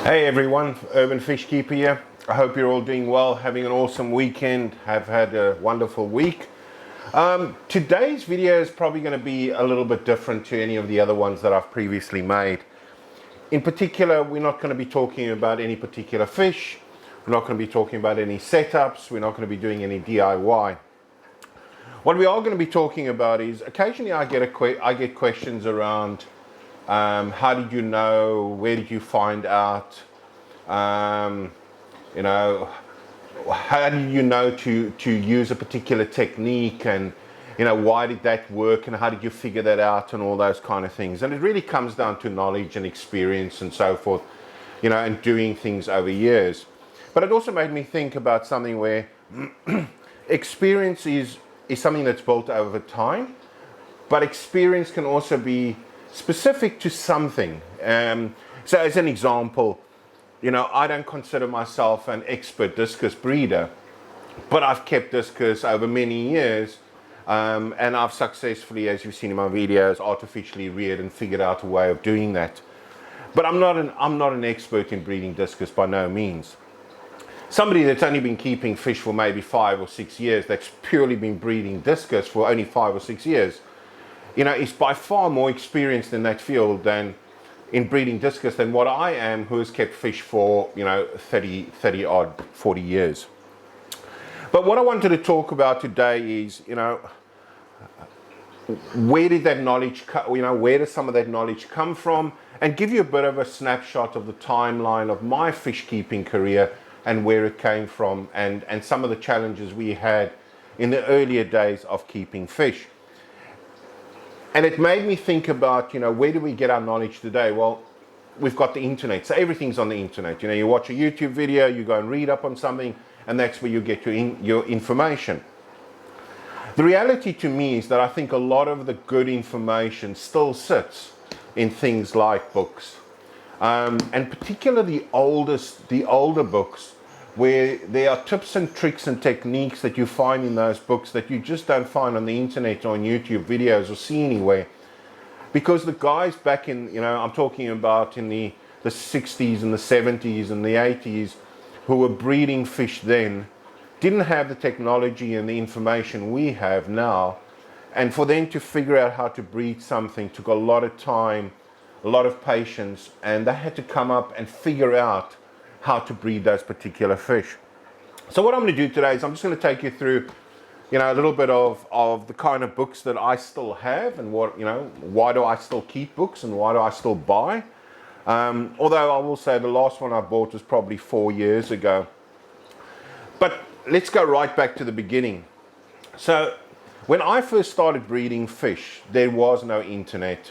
Hey everyone, Urban Fish Keeper here. I hope you're all doing well, having an awesome weekend, have had a wonderful week. Today's video is probably going to be a little bit different to any of the other ones that I've previously made. In particular, we're not going to be talking about any particular fish. We're not going to be talking about any setups. We're not going to be doing any DIY. What we are going to be talking about is occasionally I get questions around how did you know, where did you find out, how did you know to use a particular technique, and why did that work and how did you figure that out, and all those kind of things. And it really comes down to knowledge and experience and so forth, and doing things over years. But it also made me think about something where experience is something that's built over time, but experience can also be specific to something. So as an example, I don't consider myself an expert discus breeder, but I've kept discus over many years, and I've successfully, as you've seen in my videos, artificially reared and figured out a way of doing that. But I'm not an expert in breeding discus by no means. Somebody that's only been keeping fish for maybe 5 or 6 years, that's purely been breeding discus for only 5 or 6 years, is by far more experienced in that field than in breeding discus than what I am, who has kept fish for 30 odd 40 years. But what I wanted to talk about today is where did that knowledge where does some of that knowledge come from, and give you a bit of a snapshot of the timeline of my fish keeping career and where it came from, and some of the challenges we had in the earlier days of keeping fish. And it made me think about, where do we get our knowledge today? Well, we've got the internet, so everything's on the internet. You watch a YouTube video, you go and read up on something, and that's where you get your information. The reality to me is that I think a lot of the good information still sits in things like books, and particularly the older books, where there are tips and tricks and techniques that you find in those books that you just don't find on the internet or on YouTube videos or see anywhere. Because the guys back in, I'm talking about in the 60s and the 70s and the 80s, who were breeding fish then, didn't have the technology and the information we have now. And for them to figure out how to breed something took a lot of time, a lot of patience, and they had to come up and figure out how to breed those particular fish. So what I'm going to do today is I'm just going to take you through, a little bit of the kind of books that I still have, and why do I still keep books and why do I still buy. Although I will say the last one I bought was probably 4 years ago. But let's go right back to the beginning. So when I first started breeding fish, there was no internet.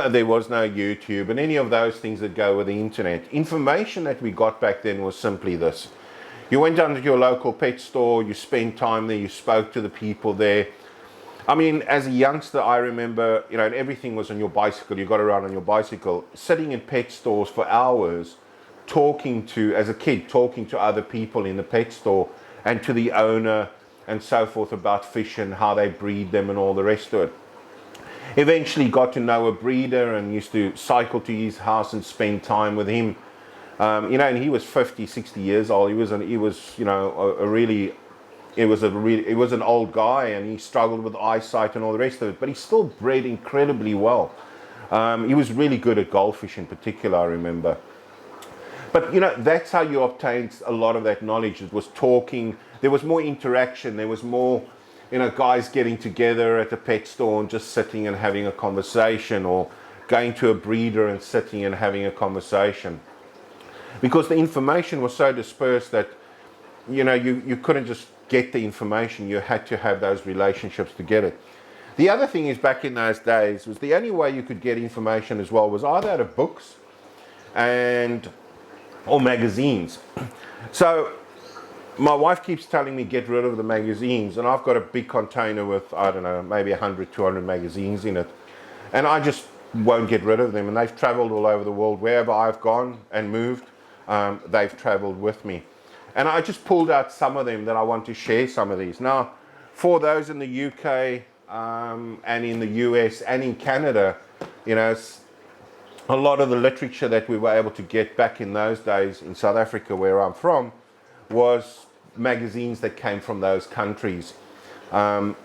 There was no YouTube and any of those things that go with the internet. Information that we got back then was simply this. You went down to your local pet store, you spent time there, you spoke to the people there. I mean, as a youngster, I remember, and everything was on your bicycle. You got around on your bicycle, sitting in pet stores for hours, as a kid, talking to other people in the pet store and to the owner and so forth about fish and how they breed them and all the rest of it. Eventually got to know a breeder and used to cycle to his house and spend time with him. And he was 50, 60 years old. He was an old guy, and he struggled with eyesight and all the rest of it, but he still bred incredibly well. He was really good at goldfish in particular, I remember. But that's how you obtained a lot of that knowledge. It was talking, there was more interaction, there was more guys getting together at a pet store and just sitting and having a conversation, or going to a breeder and sitting and having a conversation. Because the information was so dispersed that, you couldn't just get the information, you had to have those relationships to get it. The other thing is, back in those days, was the only way you could get information as well was either out of books or magazines. So my wife keeps telling me get rid of the magazines, and I've got a big container with, I don't know, maybe 100, 200 magazines in it, and I just won't get rid of them. And they've traveled all over the world. Wherever I've gone and moved, they've traveled with me. And I just pulled out some of them that I want to share some of these. Now, for those in the UK and in the US and in Canada, a lot of the literature that we were able to get back in those days in South Africa, where I'm from, was magazines that came from those countries, and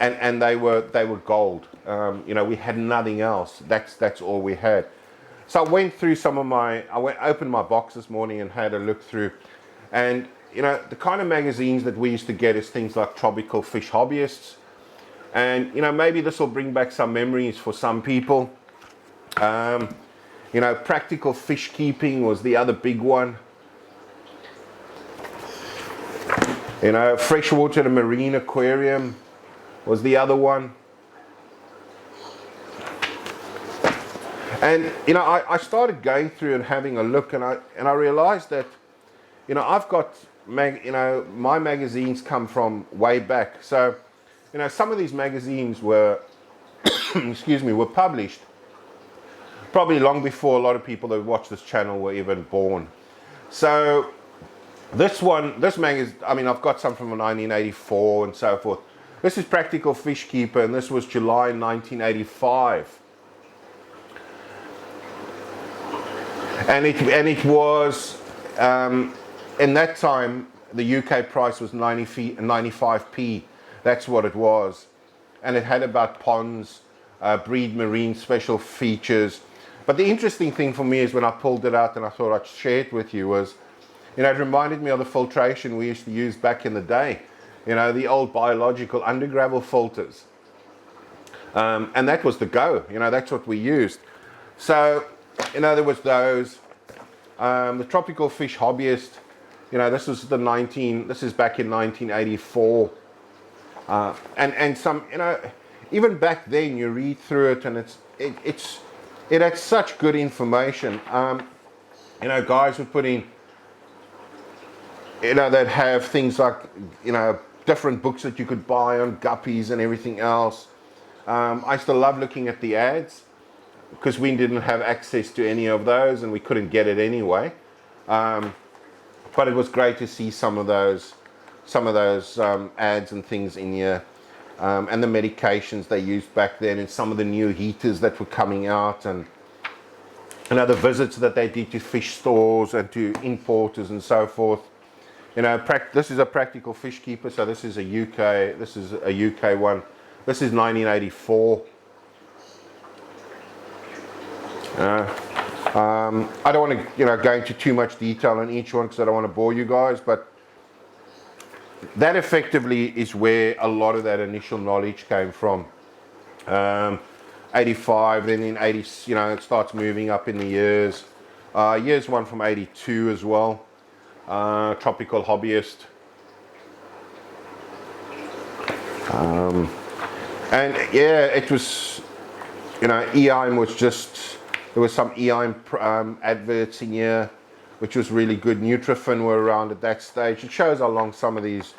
they were gold. We had nothing else. That's all we had. So I went through opened my box this morning and had a look through, and the kind of magazines that we used to get is things like Tropical Fish Hobbyists, and maybe this will bring back some memories for some people. Practical Fish Keeping was the other big one. Freshwater and Marine Aquarium was the other one. And I started going through and having a look, and I realized that I've got my magazines come from way back. So some of these magazines were were published probably long before a lot of people that watch this channel were even born. So this magazine, I've got some from 1984 and so forth. This is Practical Fish Keeper, and this was July 1985. And it was, in that time, the UK price was 95p. That's what it was. And it had about ponds, breed marine special features. But the interesting thing for me is when I pulled it out and I thought I'd share it with you was, it reminded me of the filtration we used to use back in the day. The old biological undergravel filters. And that was the go. That's what we used. So, there was those. The Tropical Fish Hobbyist. This is back in 1984. And some, even back then you read through it and it had such good information. Guys would put in, they'd have things like, different books that you could buy on guppies and everything else. I used to love looking at the ads because we didn't have access to any of those and we couldn't get it anyway. But it was great to see some of those ads and things in here. And the medications they used back then, and some of the new heaters that were coming out, and the visits that they did to fish stores and to importers and so forth. This is a Practical Fish Keeper, so this is a UK one. This is 1984. I don't want to go into too much detail on each one because I don't want to bore you guys, but that effectively is where a lot of that initial knowledge came from. 85, then in 80, it starts moving up in the years. Years one from 82 as well. Tropical Hobbyist. And yeah, it was, EIM was just, there was some EIM adverts in here, which was really good. Nutrifin were around at that stage. It shows how long some of these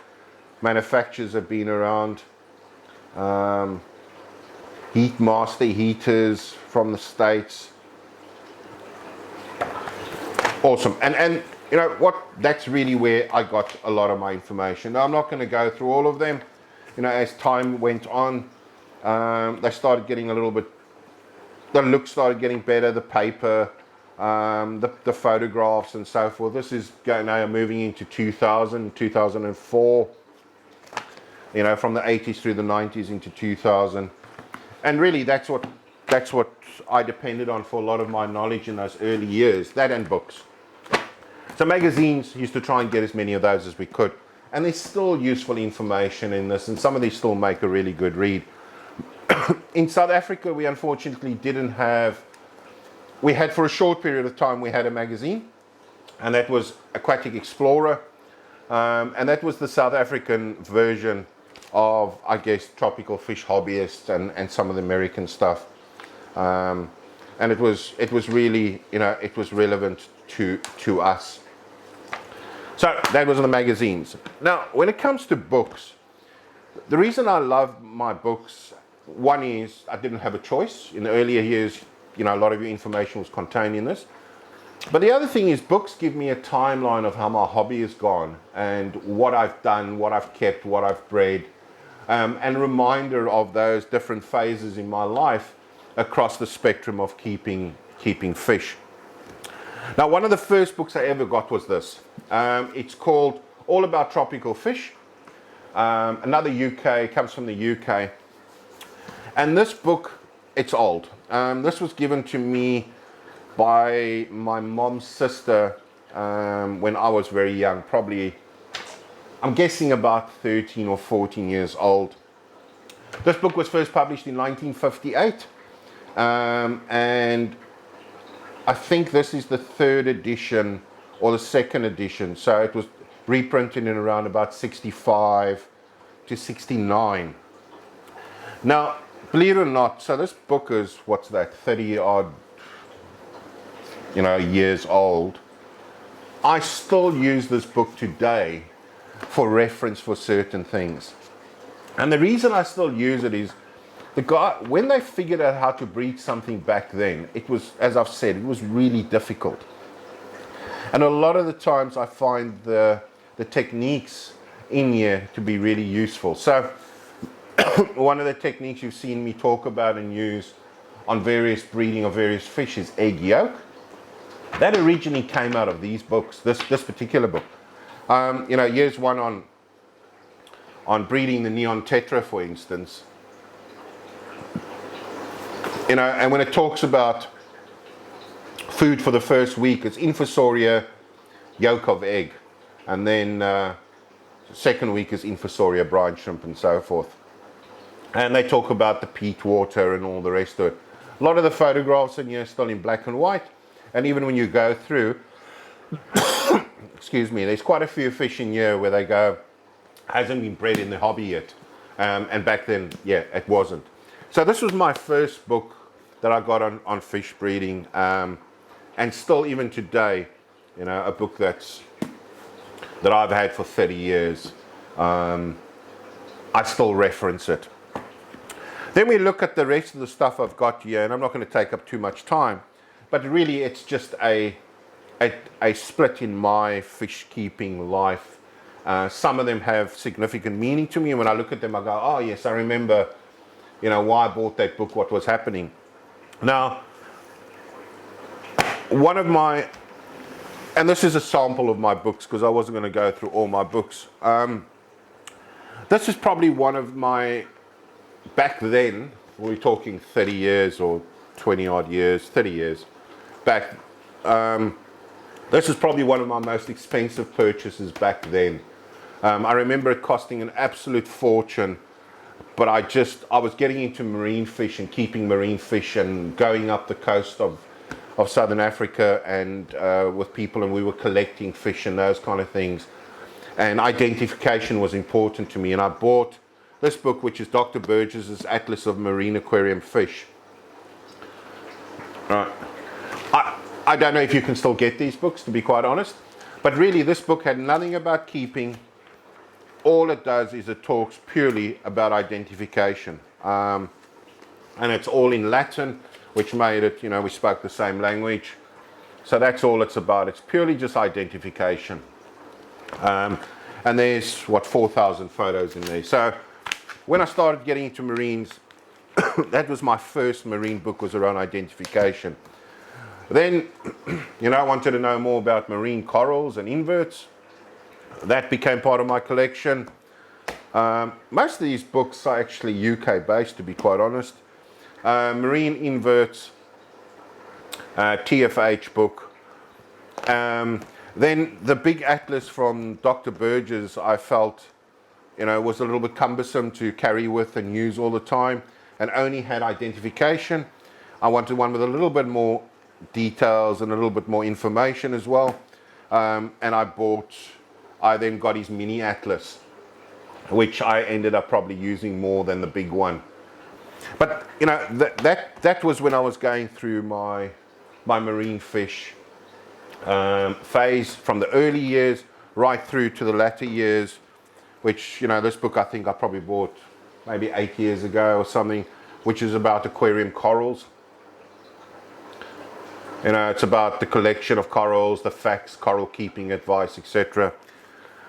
manufacturers have been around. Heat Master heaters from the States. Awesome. And that's really where I got a lot of my information. Now, I'm not going to go through all of them. As time went on, they started getting a little bit, the look started getting better, the paper, the photographs and so forth. This is now moving into 2000, 2004, from the 80s through the 90s into 2000. And really that's what I depended on for a lot of my knowledge in those early years, that and books. So magazines, used to try and get as many of those as we could. And there's still useful information in this, and some of these still make a really good read. In South Africa, we unfortunately didn't have, we had for a short period of time, we had a magazine, and that was Aquatic Explorer, and that was the South African version of, I guess, Tropical Fish Hobbyist and some of the American stuff. And it was really, it was relevant to us. So that was in the magazines. Now, when it comes to books, the reason I love my books, one is I didn't have a choice. In the earlier years, a lot of your information was contained in this. But the other thing is books give me a timeline of how my hobby has gone and what I've done, what I've kept, what I've bred, and a reminder of those different phases in my life across the spectrum of keeping keeping fish. Now, one of the first books I ever got was this. It's called All About Tropical Fish. Another UK, comes from the UK. And this book, it's old. This was given to me by my mom's sister when I was very young, probably, I'm guessing about 13 or 14 years old. This book was first published in 1958, and I think this is the third edition or the second edition, so it was reprinted in around about 65 to 69. Now, believe it or not, so this book is, what's that, 30 odd, years old. I still use this book today for reference for certain things. And the reason I still use it is the guy, when they figured out how to breed something back then, it was, as I've said, it was really difficult. And a lot of the times I find the techniques in here to be really useful. So one of the techniques you've seen me talk about and use on various breeding of various fish is egg yolk. That originally came out of these books, this particular book. Here's one on breeding the neon tetra, for instance. And when it talks about food for the first week, it's infusoria, yolk of egg. And then second week is infusoria, brine shrimp, and so forth. And they talk about the peat water and all the rest of it. A lot of the photographs in here are still in black and white. And even when you go through, excuse me, there's quite a few fish in here where they go, hasn't been bred in the hobby yet. And back then, yeah, it wasn't. So this was my first book that I got on fish breeding. And still, even today, a book that I've had for 30 years. I still reference it. Then we look at the rest of the stuff I've got here, and I'm not going to take up too much time, but really it's just a split in my fish keeping life. Some of them have significant meaning to me, and when I look at them I go, oh yes, I remember why I bought that book, what was happening. Now, one of my, and this is a sample of my books because I wasn't going to go through all my books. This is probably one of my, back then, we're talking 30 years or 20 odd years, 30 years back. This is probably one of my most expensive purchases back then. I remember it costing an absolute fortune, but I was getting into marine fish and keeping marine fish and going up the coast of Southern Africa and with people, and we were collecting fish and those kind of things. And identification was important to me, and I bought this book, which is Dr. Burgess's Atlas of Marine Aquarium Fish. Right. I don't know if you can still get these books, to be quite honest, but really this book had nothing about keeping. All it does is it talks purely about identification. And it's all in Latin, which made it, we spoke the same language. So that's all it's about. It's purely just identification. And there's, 4,000 photos in there. So when I started getting into marines, that was my first marine book, was around identification. Then, I wanted to know more about marine corals and inverts. That became part of my collection. Most of these books are actually UK based, to be quite honest. Marine inverts, TFH book. Then the big atlas from Dr. Burgess, I felt, was a little bit cumbersome to carry with and use all the time, and only had identification. I wanted one with a little bit more details and a little bit more information as well. And I then got his mini atlas, which I ended up probably using more than the big one. But that was when I was going through my marine fish phase, from the early years right through to the latter years, which this book I think I probably bought maybe 8 years ago or something, which is about aquarium corals. It's about the collection of corals, the facts, coral keeping advice, etc.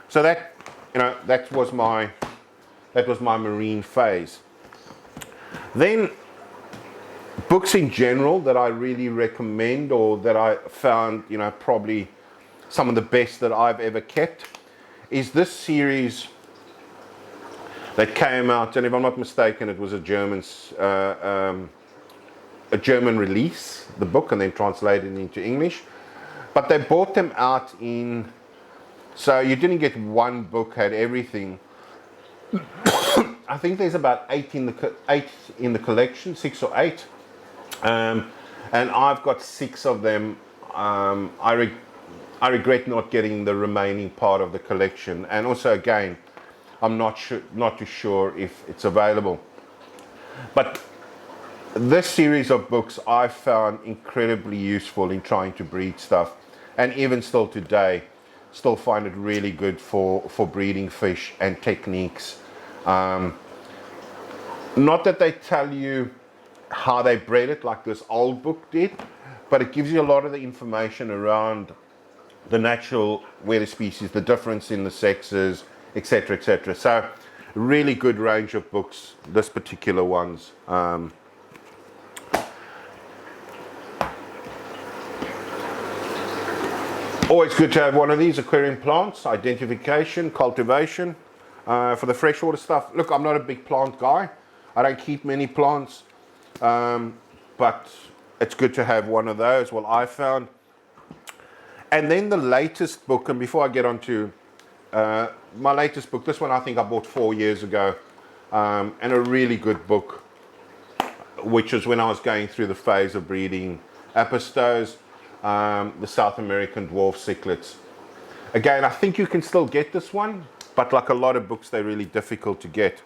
So that was my marine phase. Then books in general that I really recommend, or that I found, probably some of the best that I've ever kept, is this series that came out, and if I'm not mistaken, it was a German release, the book, and then translated into English. But they bought them out in, so you didn't get one book, had everything. I think there's about eight in the collection, 6 or 8. And I've got 6 of them. I regret not getting the remaining part of the collection. And also, again, I'm not too sure if it's available. But this series of books I found incredibly useful in trying to breed stuff, and even still today, still find it really good for breeding fish and techniques. Not that they tell you how they bred it like this old book did, but it gives you a lot of the information around the natural where the species, the difference in the sexes, etc., etc. So really good range of books, this particular ones. Always good to have one of these aquarium plants, identification, cultivation, for the freshwater stuff. Look, I'm not a big plant guy. I don't keep many plants, but it's good to have one of those, well, I found. And then the latest book, and before I get on to my latest book, this one I think I bought 4 years ago, and a really good book, which was when I was going through the phase of breeding apistos, the South American dwarf cichlids. Again, I think you can still get this one, but like a lot of books, they're really difficult to get.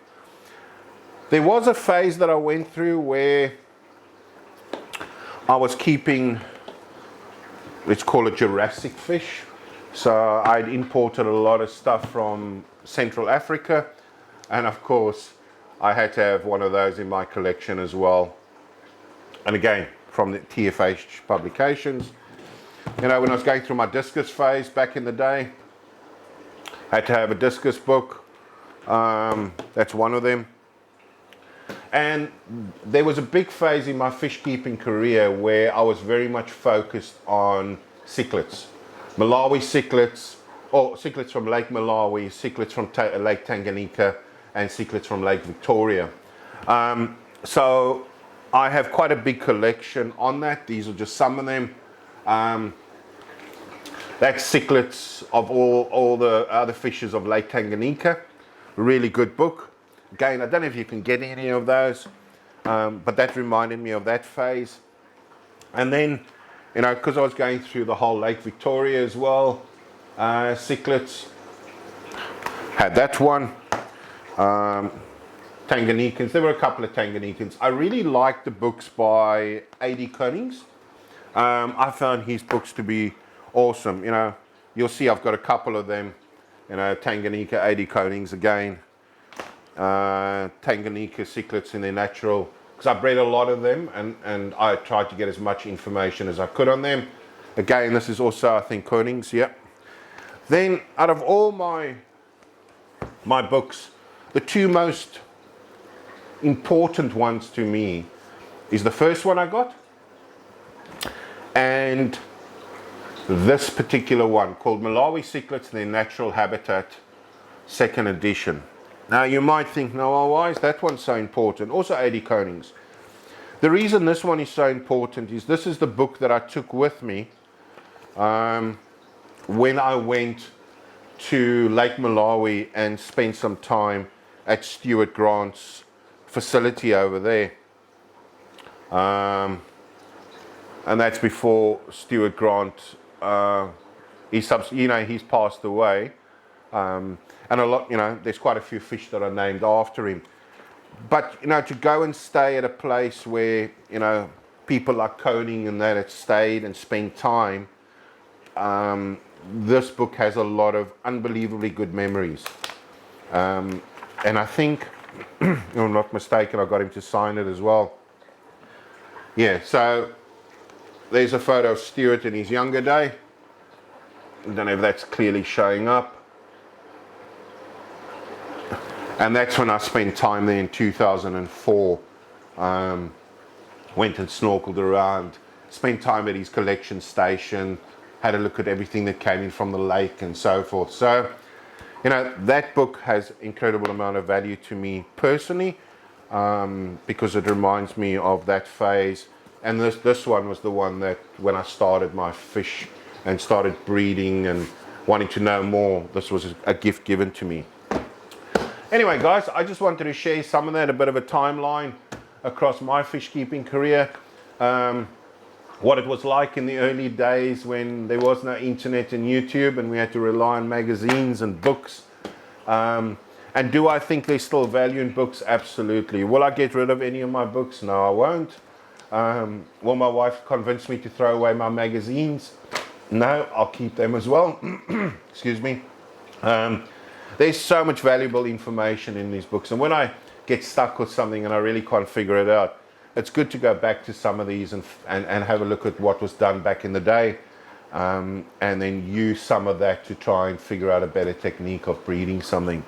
There was a phase that I went through where I was keeping, let's call it Jurassic fish. So I'd imported a lot of stuff from Central Africa, and of course I had to have one of those in my collection as well. And again, from the TFH publications. When I was going through my discus phase back in the day, I had to have a discus book. That's one of them. And there was a big phase in my fish keeping career where I was very much focused on cichlids. Malawi cichlids, or cichlids from Lake Malawi, cichlids from Lake Tanganyika, and cichlids from Lake Victoria. So I have quite a big collection on that. These are just some of them. That's cichlids of all the other fishes of Lake Tanganyika. Really good book. Again, I don't know if you can get any of those, but that reminded me of that phase. And then, because I was going through the whole Lake Victoria as well, cichlids, had that one. Tanganyikans, there were a couple of Tanganyikans. I really liked the books by A.D. Konings. I found his books to be awesome. You'll see I've got a couple of them. Tanganyika, A.D. Konings again. Tanganyika cichlids in their natural, because I bred a lot of them, and I tried to get as much information as I could on them. Again, this is also, I think, Konings, yep. Then, out of all my books, the two most important ones to me is the first one I got, and this particular one called Malawi Cichlids in Their Natural Habitat, 2nd edition. Now you might think, no, well, why is that one so important? Also A.D. Konings. The reason this one is so important is this is the book that I took with me when I went to Lake Malawi and spent some time at Stuart Grant's facility over there. And that's before Stuart Grant, he's passed away. And a lot, there's quite a few fish that are named after him. But, to go and stay at a place where, people like Koning and that had stayed and spent time, this book has a lot of unbelievably good memories. And I think, if I'm not mistaken, I got him to sign it as well. Yeah, so there's a photo of Stuart in his younger day. I don't know if that's clearly showing up. And that's when I spent time there in 2004. went and snorkeled around, spent time at his collection station, had a look at everything that came in from the lake and so forth. So, you know, that book has incredible amount of value to me personally, because it reminds me of that phase. And this one was the one that when I started my fish and started breeding and wanting to know more, this was a gift given to me. Anyway, guys, I just wanted to share some of that, a bit of a timeline across my fish keeping career. What it was like in the early days when there was no internet and YouTube and we had to rely on magazines and books. And do I think there's still value in books? Absolutely. Will I get rid of any of my books? No, I won't. Will my wife convince me to throw away my magazines? No, I'll keep them as well. Excuse me. There's so much valuable information in these books, and when I get stuck with something and I really can't figure it out, it's good to go back to some of these and have a look at what was done back in the day, and then use some of that to try and figure out a better technique of breeding something.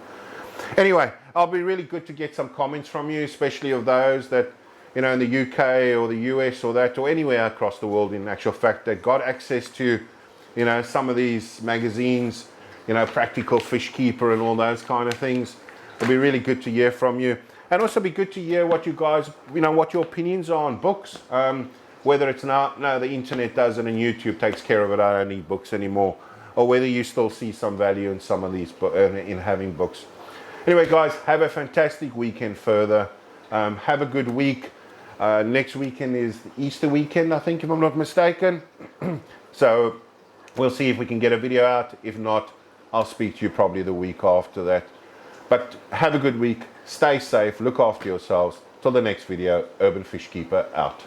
Anyway, I'll be really good to get some comments from you, especially of those that, you know, in the UK or the US or that, or anywhere across the world in actual fact, that got access to, you know, some of these magazines, you know, Practical Fish Keeper and all those kind of things. It'll be really good to hear from you. And also be good to hear what you guys, you know, what your opinions are on books. Whether it's not, no, the internet does it and YouTube takes care of it, I don't need books anymore. Or whether you still see some value in some of these, in having books. Anyway, guys, have a fantastic weekend further. Have a good week. Next weekend is Easter weekend, I think, if I'm not mistaken. So we'll see if we can get a video out. If not, I'll speak to you probably the week after that. But have a good week. Stay safe. Look after yourselves. Till the next video, Urban Fish Keeper out.